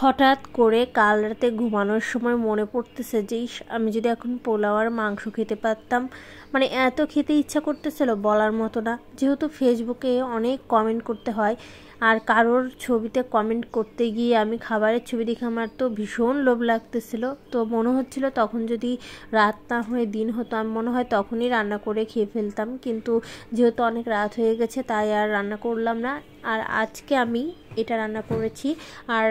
হঠাৎ করে কাল রাতে ঘুমানোর সময় মনে পড়তেছে যে আমি যদি এখন পোলাও আর মাংস খেতে পারতাম, মানে এত খেতে ইচ্ছা করতেছিল বলার মতো না। যেহেতু ফেসবুকে অনেক কমেন্ট করতে হয়, আর কারোর ছবিতে কমেন্ট করতে গিয়ে আমি খাবারের ছবি দেখে আমার তো ভীষণ লোভ লাগতেছিল। তো মনে হচ্ছিল তখন যদি রাত না হয়ে দিন হতো, আমি মনে হয় তখনই রান্না করে খেয়ে ফেলতাম, কিন্তু যেহেতু অনেক রাত হয়ে গেছে তাই আর রান্না করলাম না। আর আজকে আমি এটা রান্না করেছি। আর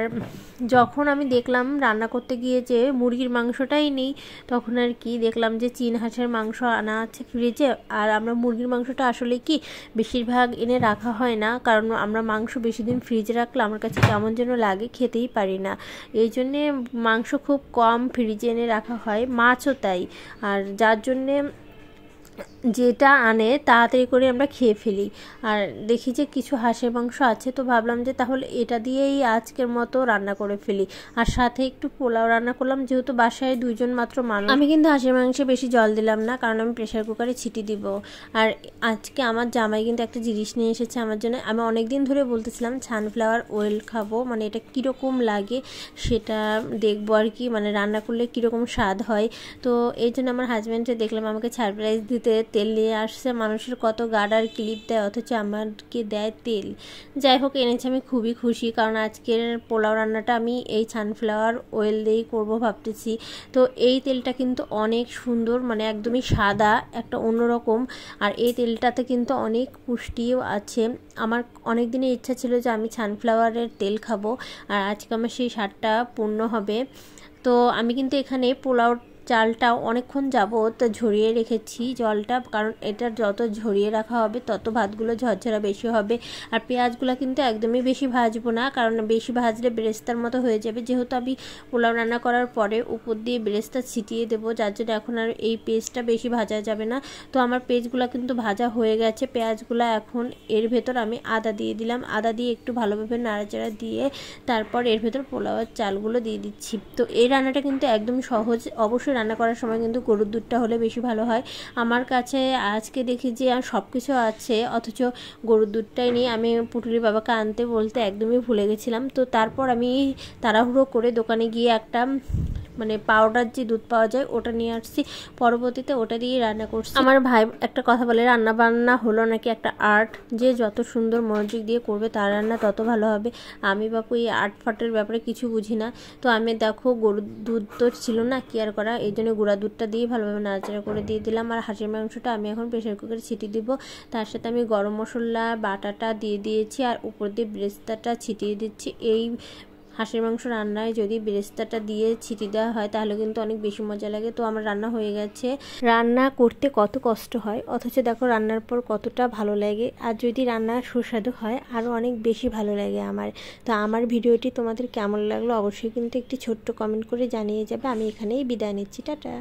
যখন আমি দেখলাম রান্না করতে গিয়ে যে মুরগির মাংসটাই নেই, তখন আর কি দেখলাম যে চীন হাঁসের মাংস আনা আছে ফ্রিজে। আর আমরা মুরগির মাংসটা আসলে কি বেশিরভাগ এনে রাখা হয় না, কারণ আমরা মাংস বেশি দিন ফ্রিজে রাখলে আমার কাছে কেমন যেন লাগে, খেতেই পারি না। এই জন্যে মাংস খুব কম ফ্রিজে এনে রাখা হয়, মাছও তাই। আর যার জন্যে যেটা আনে তাড়াতাড়ি করে আমরা খেয়ে ফেলি। আর দেখি যে কিছু হাঁসের মাংস আছে, তো ভাবলাম যে তাহলে এটা দিয়েই আজকের মতো রান্না করে ফেলি। আর সাথে একটু পোলাও রান্না করলাম, যেহেতু বাসায় 2 জন মাত্র মানুষ। আমি কিন্তু হাঁসের মাংসে বেশি জল দিলাম না, কারণ আমি প্রেশার কুকারে ছিটি দিব। আর আজকে আমার জামাই কিন্তু একটা জিনিস নিয়ে এসেছে আমার জন্য। আমি অনেক দিন ধরে বলতেছিলাম সানফ্লাওয়ার অয়েল খাবো, মানে এটা কীরকম লাগে সেটা দেখবো আর কি, মানে রান্না করলে কীরকম স্বাদ হয়। তো এই জন্য আমার হাজব্যান্ডকে দেখলাম আমাকে সারপ্রাইজ দিতে তেল নিয়ে আসছে। মানুষের কত গার্ডার ক্লিপ দেয়, অথচ আমাকে দেয় তেল। যাই হোক, এনেছে, আমি খুবই খুশি, কারণ আজকের পোলাও রান্নাটা আমি এই সানফ্লাওয়ার অয়েল দিয়েই করবো ভাবতেছি। তো এই তেলটা কিন্তু অনেক সুন্দর, মানে একদমই সাদা, একটা অন্যরকম। আর এই তেলটাতে কিন্তু অনেক পুষ্টিও আছে। আমার অনেক দিনের ইচ্ছা ছিল যে আমি সানফ্লাওয়ারের তেল খাবো, আর আজকে আমার সেই স্বাদটা পূর্ণ হবে। তো আমি কিন্তু এখানে পোলাও চালটা অনেকক্ষণ যাবত ঝরিয়ে রেখেছি জলটা, কারণ এটা যত ঝরিয়ে রাখা হবে তত ভাতগুলো ঝরঝরা বেশি হবে। আর পেঁয়াজগুলো কিন্তু একদমই বেশি ভাজবো না, কারণ বেশি ভাজলে বেরেস্তার মতো হয়ে যাবে। যেহেতু আমি পোলাও রান্না করার পরে উপর দিয়ে বেরেস্তা ছিটিয়ে দেবো, যার জন্য এখন আর এই পেস্টটা বেশি ভাজা যাবে না। তো আমার পেঁয়াজগুলো কিন্তু ভাজা হয়ে গেছে। পেঁয়াজগুলো এখন এর ভেতর আমি আদা দিয়ে দিলাম, আদা দিয়ে একটু ভালোভাবে নাড়াচাড়া দিয়ে তারপর এর ভেতর পোলাওয়ের চালগুলো দিয়ে দিচ্ছি। তো এই রান্নাটা কিন্তু একদম সহজ। অবশ্যই রান্না করার সময় কিন্তু গরুর দুধটা হলে বেশি ভালো হয়। আমার কাছে আজকে দেখি যে সব কিছু আছে, অথচ গরুর দুধটাই নেই। আমি পুটুলির বাবাকে আনতে বলতে একদমই ভুলে গেছিলাম। তো তারপর আমি তাড়াহুড়ো করে দোকানে গিয়ে একটা মানে পাউডার যে দুধ পাওয়া যায় ওটা নিয়ে আসছি। পরবর্তীতে ওটা দিয়ে রান্না করছি। আমার ভাই একটা কথা বলে, রান্না বান্না হলো নাকি একটা আর্ট, যে যত সুন্দর মনোযোগ দিয়ে করবে তার রান্না তত ভালো হবে। আমি বাপু এই আর্ট ফাটের ব্যাপারে কিছু বুঝি না। তো আমি দেখো গরুর দুধ তো ছিল না কেয়ার করা, এই জন্য গুঁড়া দুধটা দিয়ে ভালোভাবে নাড়াচাড়া করে দিয়ে দিলাম। আর হাঁসের মাংসটা আমি এখন প্রেশার কুকারে ছিটিয়ে দিব। তার সাথে আমি গরম মশলা বাটাটা দিয়ে দিয়েছি, আর উপর দিয়ে বেরেস্তাটা ছিটিয়ে দিচ্ছি। এই হাঁসের মাংস রান্নায় যদি বেরেস্তাটা দিয়ে ছিটিয়ে দেওয়া হয় তাহলে কিন্তু অনেক বেশি মজা লাগে। তো আমার রান্না হয়ে গেছে। রান্না করতে কত কষ্ট হয়, অথচ দেখো রান্নার পর কতটা ভালো লাগে। আর যদি রান্না সুস্বাদু হয় আরও অনেক বেশি ভালো লাগে আমার। তো আমার ভিডিওটি তোমাদের কেমন লাগলো অবশ্যই কিন্তু একটি ছোট্ট কমেন্ট করে জানিয়ে যাবে। আমি এখানেই বিদায় নিচ্ছি, টাটা।